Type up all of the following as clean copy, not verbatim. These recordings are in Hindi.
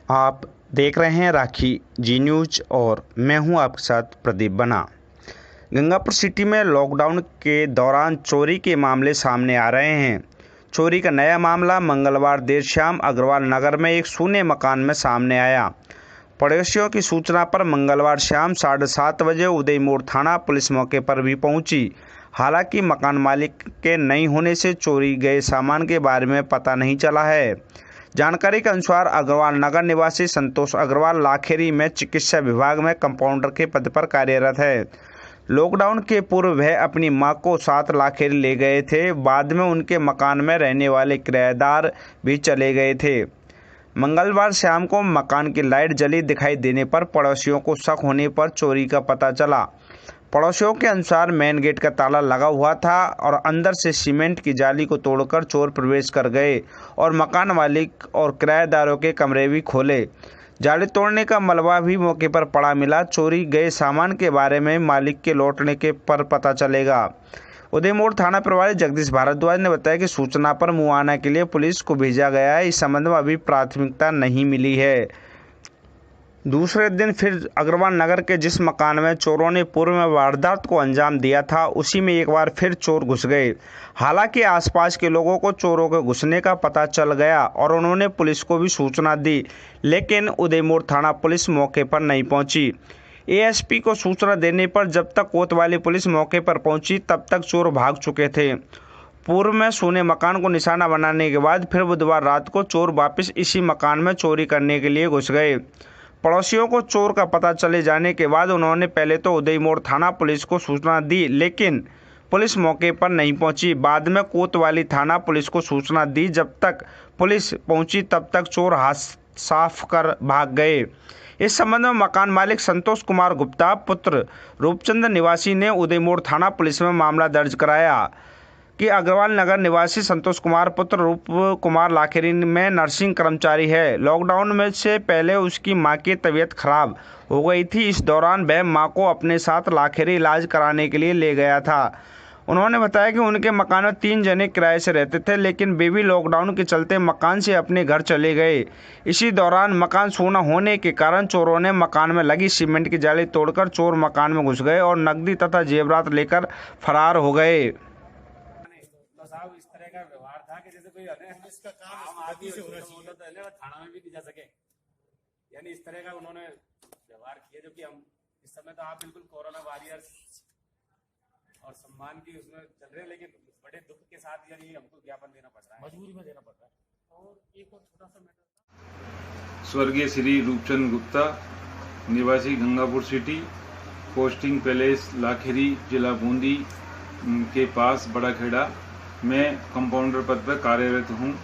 आप देख रहे हैं राखी जी न्यूज और मैं हूं आपके साथ प्रदीप बना। गंगापुर सिटी में लॉकडाउन के दौरान चोरी के मामले सामने आ रहे हैं। चोरी का नया मामला मंगलवार देर शाम अग्रवाल नगर में एक सूने मकान में सामने आया। पड़ोसियों की सूचना पर मंगलवार शाम 7:30 बजे उदय मोड़ थाना पुलिस मौके पर भी पहुंची। हालांकि मकान मालिक के नहीं होने से चोरी गए सामान के बारे में पता नहीं चला है। जानकारी के अनुसार अग्रवाल नगर निवासी संतोष अग्रवाल लाखेरी में चिकित्सा विभाग में कंपाउंडर के पद पर कार्यरत है। लॉकडाउन के पूर्व वह अपनी मां को साथ लाखेरी ले गए थे। बाद में उनके मकान में रहने वाले किराएदार भी चले गए थे। मंगलवार शाम को मकान की लाइट जली दिखाई देने पर पड़ोसियों को शक होने पर चोरी का पता चला। पड़ोसियों के अनुसार मेन गेट का ताला लगा हुआ था और अंदर से सीमेंट की जाली को तोड़कर चोर प्रवेश कर गए और मकान मालिक और किराएदारों के कमरे भी खोले। जाली तोड़ने का मलबा भी मौके पर पड़ा मिला। चोरी गए सामान के बारे में मालिक के लौटने के पर पता चलेगा। उदय मोड़ थाना प्रभारी जगदीश भारद्वाज ने बताया कि सूचना पर मुआयना के लिए पुलिस को भेजा गया है। इस संबंध में अभी प्राथमिकता नहीं मिली है। दूसरे दिन फिर अग्रवाल नगर के जिस मकान में चोरों ने पूर्व में वारदात को अंजाम दिया था, उसी में एक बार फिर चोर घुस गए। हालांकि आसपास के लोगों को चोरों के घुसने का पता चल गया और उन्होंने पुलिस को भी सूचना दी, लेकिन उदय मोड़ थाना पुलिस मौके पर नहीं पहुंची। एएसपी को सूचना देने पर जब तक कोतवाली पुलिस मौके पर पहुंची तब तक चोर भाग चुके थे। पूर्व में सोने मकान को निशाना बनाने के बाद फिर बुधवार रात को चोर वापस इसी मकान में चोरी करने के लिए घुस गए। पड़ोसियों को चोर का पता चले जाने के बाद उन्होंने पहले तो उदय मोड़ थाना पुलिस को सूचना दी, लेकिन पुलिस मौके पर नहीं पहुंची। बाद में कोतवाली थाना पुलिस को सूचना दी। जब तक पुलिस पहुंची तब तक चोर हाथ साफ कर भाग गए। इस संबंध में मकान मालिक संतोष कुमार गुप्ता पुत्र रूपचंद निवासी ने उदय मोड़ थाना पुलिस में मामला दर्ज कराया कि अग्रवाल नगर निवासी संतोष कुमार पुत्र रूप कुमार लाखेरी में नर्सिंग कर्मचारी है। लॉकडाउन में से पहले उसकी मां की तबीयत खराब हो गई थी। इस दौरान वह मां को अपने साथ लाखेरी इलाज कराने के लिए ले गया था। उन्होंने बताया कि उनके मकान में 3 जने किराए से रहते थे, लेकिन वे भी लॉकडाउन के चलते मकान से अपने घर चले गए। इसी दौरान मकान सोना होने के कारण चोरों ने मकान में लगी सीमेंट की जाली तोड़कर चोर मकान में घुस गए और नकदी तथा जेवरात लेकर फरार हो गए। साहब इस तरह का व्यवहार था कि जैसे कोई इसका काम आम आदमी से होना चाहिए तो थाना में भी नहीं जा सके। यानी इस तरह का उन्होंने व्यवहार किया, जो कि हम इस समय तो आप बिल्कुल कोरोना वॉरियर्स और सम्मान की उसमें चल रहे हैं, लेकिन बड़े दुख के साथ यानी हमको ज्ञापन देना पड़ रहा है, मजबूरी में देना पड़ रहा है। और एक और छोटा सा मैटर, स्वर्गीय श्री रूपचंद गुप्ता निवासी Gangapur city, posting palace Lakheri, जिला बूंदी के पास बड़ा खेड़ा में कंपाउंडर पद पर कार्यरत हूँ।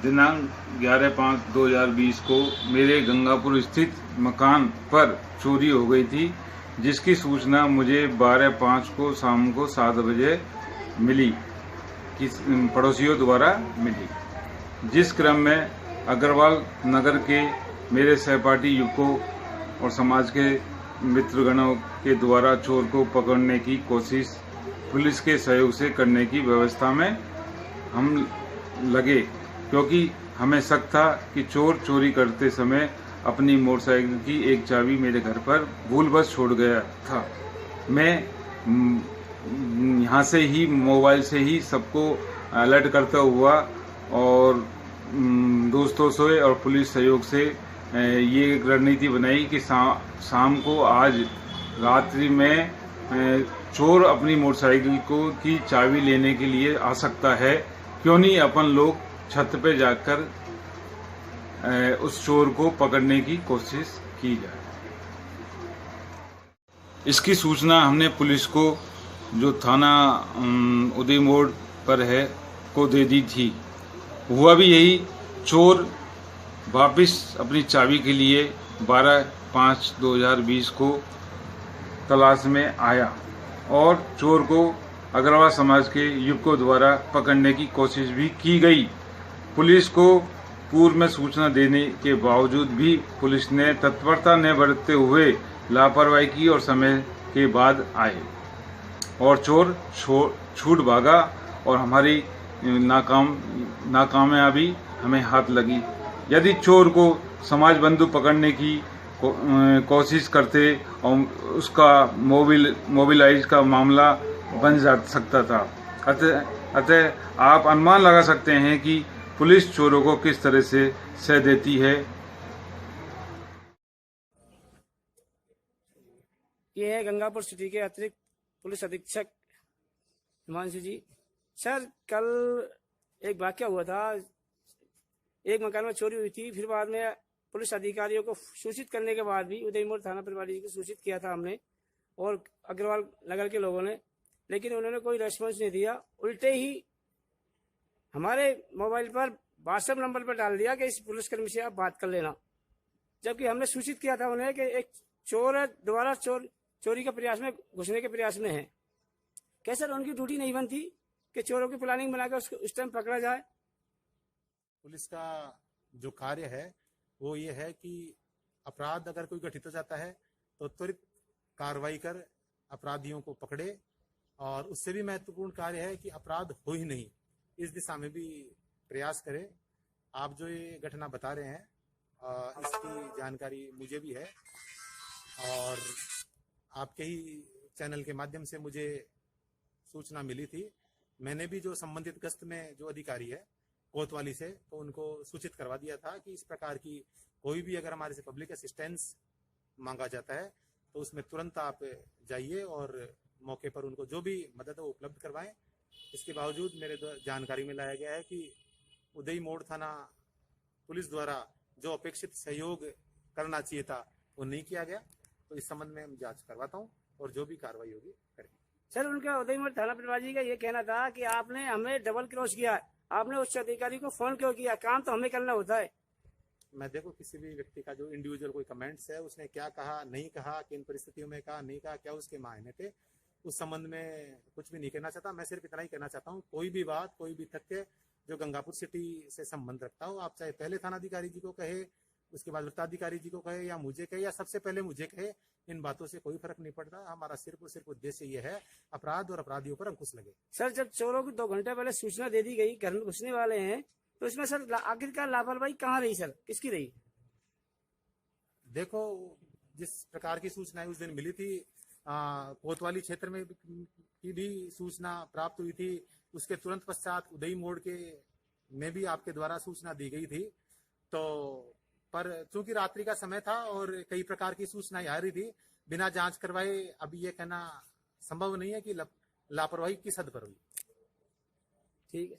दिनांक 11/5/2020 को मेरे गंगापुर स्थित मकान पर चोरी हो गई थी, जिसकी सूचना मुझे 12/5 को शाम को 7 बजे मिली कि पड़ोसियों द्वारा मिली। जिस क्रम में अग्रवाल नगर के मेरे सहपाठी युवकों और समाज के मित्रगणों के द्वारा चोर को पकड़ने की कोशिश पुलिस के सहयोग से करने की व्यवस्था में हम लगे, क्योंकि हमें शक था कि चोर चोरी करते समय अपनी मोटरसाइकिल की एक चाबी मेरे घर पर भूलवश छोड़ गया था। मैं यहाँ से ही मोबाइल से ही सबको अलर्ट करता हुआ और दोस्तों से और पुलिस सहयोग से ये रणनीति बनाई कि शाम को आज रात्रि में चोर अपनी मोटरसाइकिल की चाबी लेने के लिए आ सकता है, क्यों नहीं अपन लोग छत पे जाकर उस चोर को पकड़ने की कोशिश की जाए। इसकी सूचना हमने पुलिस को, जो थाना उदय मोड़ पर है, को दे दी थी। हुआ भी यही, चोर वापस अपनी चाबी के लिए 12/5/2020 को तलाश में आया और चोर को अग्रवाल समाज के युवकों द्वारा पकड़ने की कोशिश भी की गई। पुलिस को पूर्व में सूचना देने के बावजूद भी पुलिस ने तत्परता न बरतते हुए लापरवाही की और समय के बाद आए और चोर छूट भागा और हमारी नाकामयाबी हमें हाथ लगी। यदि चोर को समाज बंधु पकड़ने की कोशिश करते और उसका मोबिलाइज का मामला बन जा सकता था। अतः आप अनुमान लगा सकते हैं कि पुलिस चोरों को किस तरह से सह देती है। ये है गंगापुर सिटी के अतिरिक्त पुलिस अधीक्षक हिमांशु जी। सर, कल एक वाकया हुआ था, एक मकान में चोरी हुई थी। फिर बाद में पुलिस अधिकारियों को सूचित करने के बाद भी उदय मोड़ थाना प्रभारी को सूचित किया था हमने और अग्रवाल नगर के लोगों ने, लेकिन उन्होंने कोई रेस्पॉन्स नहीं दिया। उल्टे ही हमारे मोबाइल पर व्हाट्सएप नंबर पर डाल दिया कि इस पुलिसकर्मी से आप बात कर लेना, जबकि हमने सूचित किया था उन्हें कि एक चोर दोबारा चोरी के प्रयास में घुसने के प्रयास में है। क्या सर उनकी ड्यूटी नहीं बनती कि चोरों की प्लानिंग बनाकर उसको उस टाइम पकड़ा जाए? पुलिस का जो कार्य है वो ये है कि अपराध अगर कोई घटित हो जाता है तो त्वरित कार्रवाई कर अपराधियों को पकड़े, और उससे भी महत्वपूर्ण कार्य है कि अपराध हो ही नहीं, इस दिशा में भी प्रयास करें। आप जो ये घटना बता रहे हैं इसकी जानकारी मुझे भी है और आपके ही चैनल के माध्यम से मुझे सूचना मिली थी। मैंने भी जो संबंधित गश्त में जो अधिकारी है कोतवाली से, तो उनको सूचित करवा दिया था कि इस प्रकार की कोई भी अगर हमारे से पब्लिक असिस्टेंस मांगा जाता है तो उसमें तुरंत आप जाइए और मौके पर उनको जो भी मदद है वो उपलब्ध करवाएं। इसके बावजूद मेरे जानकारी में लाया गया है कि उदय मोड़ थाना पुलिस द्वारा जो अपेक्षित सहयोग करना चाहिए था वो नहीं किया गया, तो इस संबंध में हम जांच करवाता हूँ और जो भी कार्रवाई होगी करेंगे। सर, उनका उदय मोड़ थाना प्रभारी का ये कहना था कि आपने हमें डबल क्रॉस किया, आपने उच्च अधिकारी को फोन क्यों किया? काम तो हमें करना होता है। मैं देखो किसी भी व्यक्ति का जो इंडिविजुअल कोई कमेंट्स है, उसने क्या कहा, नहीं कहा, किन परिस्थितियों में कहा, नहीं कहा, क्या उसके मायने थे, उस संबंध में कुछ भी नहीं कहना चाहता। मैं सिर्फ इतना ही कहना चाहता हूँ, कोई भी बात, कोई भी तथ्य जो गंगापुर सिटी से संबंध रखता हो, आप चाहे पहले थानाधिकारी जी को कहे, उसके बाद वृत्ताधिकारी जी को कहे या मुझे कहे या सबसे पहले मुझे कहे, इन बातों से कोई फर्क नहीं पड़ता। हमारा सिर्फ और सिर्फ उद्देश्य ये है अपराध और अपराधियों पर अंकुश लगे। सर, जब चोरों को 2 घंटे पहले सूचना दे दी गई घर में घुसने वाले हैं, तो इसमें सर आखिरकार लापरवाही कहाँ रही सर, किसकी रही? देखो, जिस प्रकार की सूचनाएं उस दिन मिली थी, कोतवाली क्षेत्र में की भी सूचना प्राप्त हुई थी, उसके तुरंत पश्चात उदय मोड़ के में भी आपके द्वारा सूचना दी गई थी। तो पर चूंकि रात्रि का समय था और कई प्रकार की सूचनाएं आ रही थी, बिना जांच करवाए अभी ये कहना संभव नहीं है कि लापरवाही किस हद पर हुई। ठीक है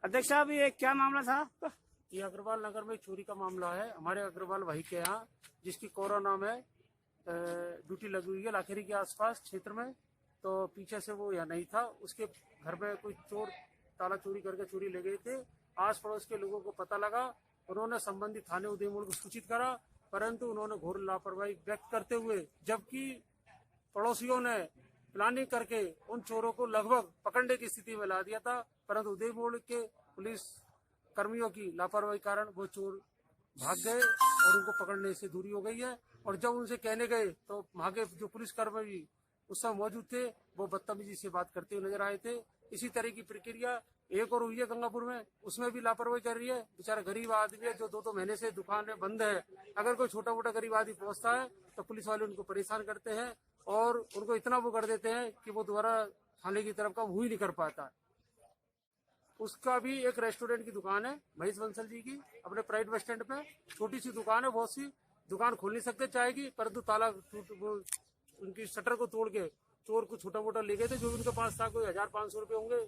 अध्यक्ष साहब, ये क्या मामला था? ये अग्रवाल नगर में चोरी का मामला है। हमारे अग्रवाल भाई के यहाँ, जिसकी कोरोना में ड्यूटी लगी हुई है लाखेरी के आसपास क्षेत्र में, तो पीछे से वो यहाँ नहीं था। उसके घर में कोई चोर ताला चोरी करके चोरी ले गए थे। आस पड़ोस के लोगों को पता लगा, उन्होंने संबंधित थाने उदय मोड़ को सूचित करा, परंतु उन्होंने घोर लापरवाही व्यक्त करते हुए, जबकि पड़ोसियों ने प्लानिंग करके उन चोरों को लगभग पकड़ने की स्थिति में ला दिया था, परंतु उदय मोड़ के पुलिस कर्मियों की लापरवाही कारण वो चोर भाग गए और उनको पकड़ने से दूरी हो गई है। और जब उनसे कहने गए तो वहां के जो पुलिस कर्मी उस समय मौजूद थे, वो बदतमीजी से बात करते हुए नजर आए थे। इसी तरह की प्रक्रिया एक और हुई है गंगापुर में, उसमें भी लापरवाही कर रही है। बेचारा गरीब आदमी है जो 2-2 महीने से दुकानें बंद है। अगर कोई छोटा मोटा गरीब आदमी पहुंचता है तो पुलिस वाले उनको परेशान करते हैं और उनको इतना वो कर देते हैं कि वो दोबारा थाने की तरफ का मुंह ही नहीं कर पाता। उसका भी एक रेस्टोरेंट की दुकान है महेश बंसल जी की, अपने प्राइवेट बस स्टैंड पे छोटी सी दुकान है, बहुत सी दुकान खोल नहीं सकते चाय की, परंतु ताला उनकी शटर को तोड़ के चोर को छोटा मोटा ले गए थे। जो उनके पास था कोई 1500 रुपए होंगे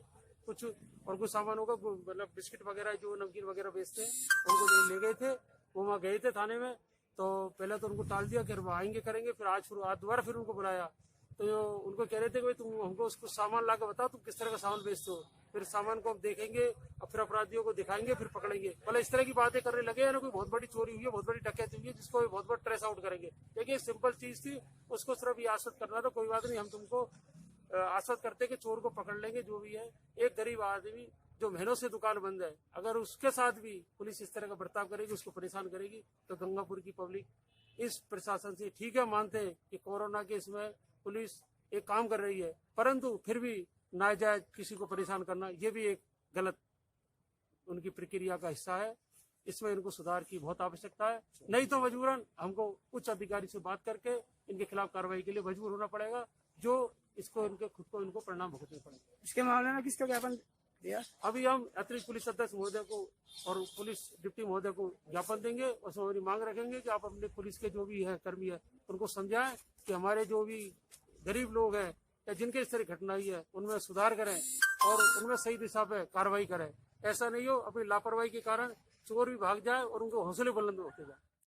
कुछ, और कुछ सामान होगा, मतलब बिस्किट वगैरह जो नमकीन वगैरह बेचते हैं, उनको ले गए थे। वो वहाँ गए थे थाने में, तो पहले तो उनको टाल दिया कि आएंगे करेंगे, फिर आज दोबारा फिर उनको बुलाया। तो उनको कह रहे थे कि भाई तुम हमको उसको सामान ला के बताओ तुम किस तरह का सामान बेचते हो, फिर सामान को हम देखेंगे और फिर अपराधियों को दिखाएंगे, फिर पकड़ेंगे। मतलब इस तरह की बातें करने लगे ना, कोई बहुत बड़ी चोरी हुई है, बहुत बड़ी डकैती हुई है, जिसको बहुत बड़ा ट्रेस आउट करेंगे। देखिए सिंपल चीज थी, उसको सिर्फ ये आश्वस्त करना था, कोई बात नहीं, हम तुमको आश्वस्त करते कि चोर को पकड़ लेंगे जो भी है। एक गरीब आदमी जो महीनों से दुकान बंद है, अगर उसके साथ भी पुलिस इस तरह का बर्ताव करेगी, उसको परेशान करेगी, तो गंगापुर की पब्लिक इस प्रशासन से ठीक है मानते हैं कि कोरोना के इसमें पुलिस एक काम कर रही है, परंतु फिर भी नाजायज किसी को परेशान करना ये भी एक गलत उनकी प्रक्रिया का हिस्सा है। इसमें इनको सुधार की बहुत आवश्यकता है। नहीं तो मजबूरन हमको उच्च अधिकारी से बात करके इनके खिलाफ कार्रवाई के लिए मजबूर होना पड़ेगा, जो इसको इनके खुद को इनको परिणाम भुगतने पड़ेगा। इसके मामले में किसका ज्ञापन दिया? अभी हम अतिरिक्त पुलिस अध्यक्ष महोदय को और पुलिस डिप्टी महोदय को ज्ञापन देंगे और हमारी मांग रखेंगे कि आप अपने पुलिस के जो भी है कर्मी है उनको समझाएं कि हमारे जो भी गरीब लोग हैं या जिनके इस तरह घटना हुई है उनमें सुधार करें और उनमें सही दिशा पे कार्रवाई करें। ऐसा नहीं हो अपनी लापरवाही के कारण चोर भी भाग जाए और उनको हौसले बुलंद होते जाए।